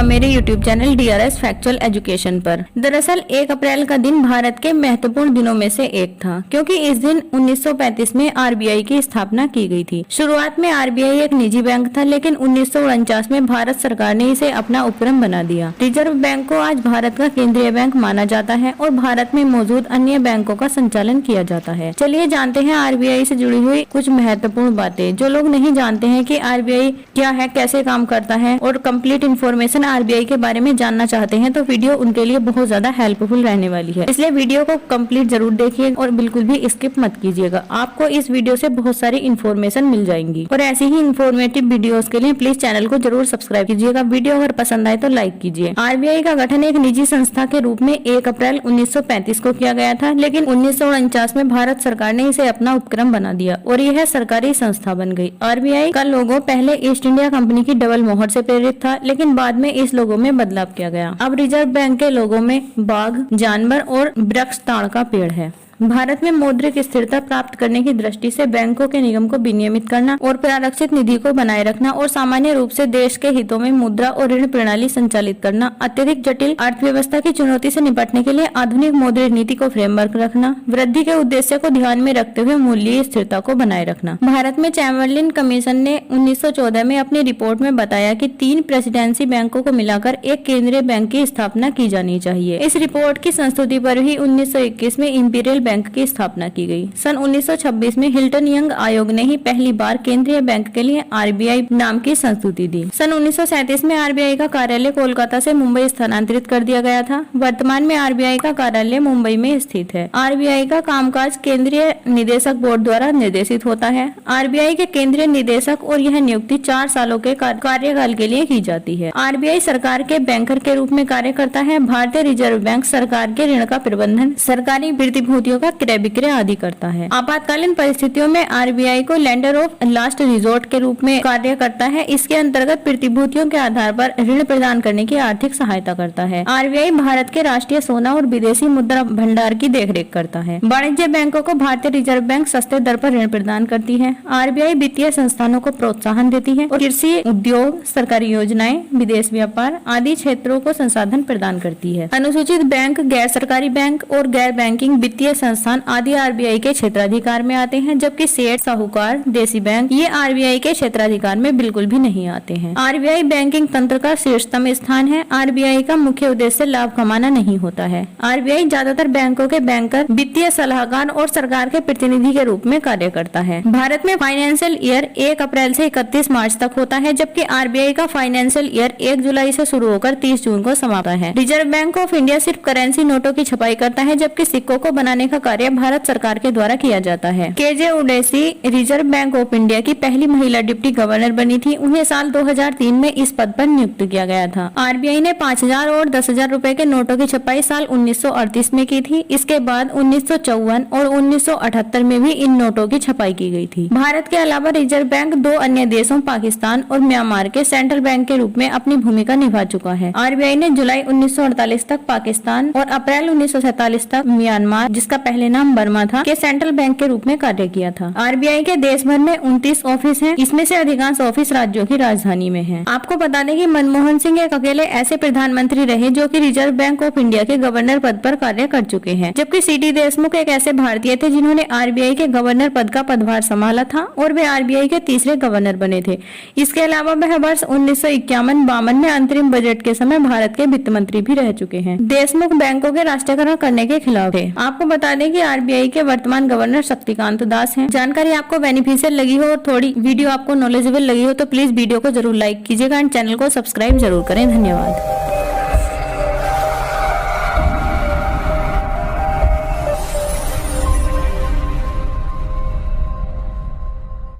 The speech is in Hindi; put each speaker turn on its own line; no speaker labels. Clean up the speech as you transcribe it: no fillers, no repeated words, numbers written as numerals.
आपका मेरे YouTube channel DRS factual education पर। दरअसल 1 अप्रैल का दिन भारत के महत्वपूर्ण दिनों में से एक था, क्योंकि इस दिन 1935 में RBI की स्थापना की गई थी। शुरुआत में RBI एक निजी बैंक था, लेकिन 1949 में भारत सरकार ने इसे अपना उपक्रम बना दिया। रिजर्व बैंक को आज भारत का केंद्रीय बैंक माना जाता है और भारत में मौजूद अन्य बैंकों का संचालन किया जाता है। चलिए जानते हैं RBI से जुड़ी हुई कुछ महत्वपूर्ण बातें। जो लोग नहीं जानते हैं कि RBI क्या है, कैसे काम करता है और कंप्लीट इन्फॉर्मेशन RBI के बारे में जानना चाहते हैं, तो वीडियो उनके लिए बहुत ज्यादा हेल्पफुल रहने वाली है। इसलिए वीडियो को कंप्लीट जरूर देखिए और बिल्कुल भी स्किप मत कीजिएगा। आपको इस वीडियो से बहुत सारी इन्फॉर्मेशन मिल जाएंगी और ऐसी ही इन्फॉर्मेटिव वीडियोस के लिए प्लीज चैनल को जरूर सब्सक्राइब कीजिएगा। वीडियो अगर पसंद आए तो लाइक कीजिए। RBI का गठन एक निजी संस्था के रूप में 1 अप्रैल 1935 को किया गया था, लेकिन 1949 में भारत सरकार ने इसे अपना उपक्रम बना दिया और यह सरकारी संस्था बन गई। RBI का लोगो पहले ईस्ट इंडिया कंपनी की डबल मोहर से प्रेरित था, लेकिन बाद में इस लोगो में बदलाव किया गया। अब रिजर्व बैंक के लोगो में बाघ, जानवर और वृक्ष ताड़ का पेड़ है। भारत में मौद्रिक स्थिरता प्राप्त करने की दृष्टि से बैंकों के निगम को विनियमित करना और प्रारक्षित निधि को बनाए रखना और सामान्य रूप से देश के हितों में मुद्रा और ऋण प्रणाली संचालित करना, अत्यधिक जटिल अर्थव्यवस्था की चुनौती से निपटने के लिए आधुनिक मौद्रिक नीति को फ्रेमवर्क रखना, वृद्धि के उद्देश्य को ध्यान में रखते हुए मूल्य स्थिरता को बनाए रखना। भारत में चैम्बरलिन कमीशन ने 1914 में अपनी रिपोर्ट में बताया कि 3 प्रेसिडेंसी बैंकों को मिलाकर एक केंद्रीय बैंक की स्थापना की जानी चाहिए। इस रिपोर्ट की संस्तुति पर ही 1921 में इंपीरियल बैंक की स्थापना की गई। सन 1926 में हिल्टन यंग आयोग ने ही पहली बार केंद्रीय बैंक के लिए RBI नाम की संस्तुति दी। सन 1937 में RBI का कार्यालय कोलकाता से मुंबई स्थानांतरित कर दिया गया था। वर्तमान में RBI का कार्यालय मुंबई में स्थित है। RBI का कामकाज केंद्रीय निदेशक बोर्ड द्वारा निर्देशित होता है। RBI के केंद्रीय निदेशक और यह नियुक्ति 4 सालों के कार्यकाल के लिए की जाती है। RBI सरकार के बैंकर के रूप में कार्य करता है। भारतीय रिजर्व बैंक सरकार के ऋण का प्रबंधन, सरकारी प्रतिभूतियों का क्रय विक्रय आदि करता है। आपातकालीन परिस्थितियों में RBI को लेंडर ऑफ लास्ट रिजोर्ट के रूप में कार्य करता है। इसके अंतर्गत प्रतिभूतियों के आधार पर ऋण प्रदान करने की आर्थिक सहायता करता है। RBI भारत के राष्ट्रीय सोना और विदेशी मुद्रा भंडार की देखरेख करता है। वाणिज्य बैंकों को भारतीय रिजर्व बैंक सस्ते दर पर ऋण प्रदान करती है। RBI वित्तीय संस्थानों को प्रोत्साहन देती है और कृषि, उद्योग, सरकारी योजनाएं, विदेश व्यापार आदि क्षेत्रों को संसाधन प्रदान करती है। अनुसूचित बैंक, गैर सरकारी बैंक और गैर बैंकिंग वित्तीय संस्थान आदि RBI के क्षेत्राधिकार में आते हैं, जबकि सेठ, साहूकार, देसी बैंक ये RBI के क्षेत्राधिकार में बिल्कुल भी नहीं आते हैं। RBI बैंकिंग तंत्र का शीर्षतम स्थान है। RBI का मुख्य उद्देश्य लाभ कमाना नहीं होता है। RBI ज्यादातर बैंकों के बैंकर, वित्तीय सलाहकार और सरकार के प्रतिनिधि के रूप में कार्य करता है। भारत में फाइनेंशियल ईयर 1 अप्रैल से 31 मार्च तक होता है, जबकि RBI का फाइनेंशियल ईयर 1 जुलाई से शुरू होकर 30 जून को समाप्त है। रिजर्व बैंक ऑफ इंडिया सिर्फ करेंसी नोटों की छपाई करता है, जबकि सिक्कों को बनाने का कार्य भारत सरकार के द्वारा किया जाता है। KJ Udeshi reserve bank of India की पहली महिला डिप्टी गवर्नर बनी थी। उन्हें साल 2003 में इस पद पर नियुक्त किया गया था। RBI ने 5000 और 10,000 रुपए के नोटों की छपाई साल 1938 में की थी। इसके बाद 1954 और 1978 में भी इन नोटों की छपाई की गई थी। भारत के अलावा रिजर्व बैंक 2 अन्य देशों पाकिस्तान और म्यांमार के सेंट्रल बैंक के रूप में अपनी भूमिका निभा चुका है। RBI ने जुलाई 1948 तक पाकिस्तान और अप्रैल 1947 तक म्यांमार, जिसका पहले नाम बर्मा था, के सेंट्रल बैंक के रूप में कार्य किया था। RBI के देश भर में 29 ऑफिस हैं। इसमें से अधिकांश ऑफिस राज्यों की राजधानी में हैं। आपको बता दें कि मनमोहन सिंह एक अकेले ऐसे प्रधानमंत्री रहे जो कि रिजर्व बैंक ऑफ इंडिया के गवर्नर पद पर कार्य कर चुके हैं, जबकि सीडी देशमुख एक ऐसे भारतीय थे जिन्होंने RBI के गवर्नर पद का पदभार संभाला था और वे RBI के तीसरे गवर्नर बने थे। इसके अलावा वह वर्ष 1951-52 में अंतरिम बजट के समय भारत के वित्त मंत्री भी रह चुके हैं। देशमुख बैंकों के राष्ट्रीयकरण करने के खिलाफ थे। आपको बता दें कि RBI के वर्तमान गवर्नर शक्तिकांत दास हैं। जानकारी आपको बेनिफिशियल लगी हो और थोड़ी वीडियो आपको नॉलेजेबल लगी हो तो प्लीज वीडियो को जरूर लाइक कीजिएगा एंड चैनल को सब्सक्राइब जरूर करें। धन्यवाद।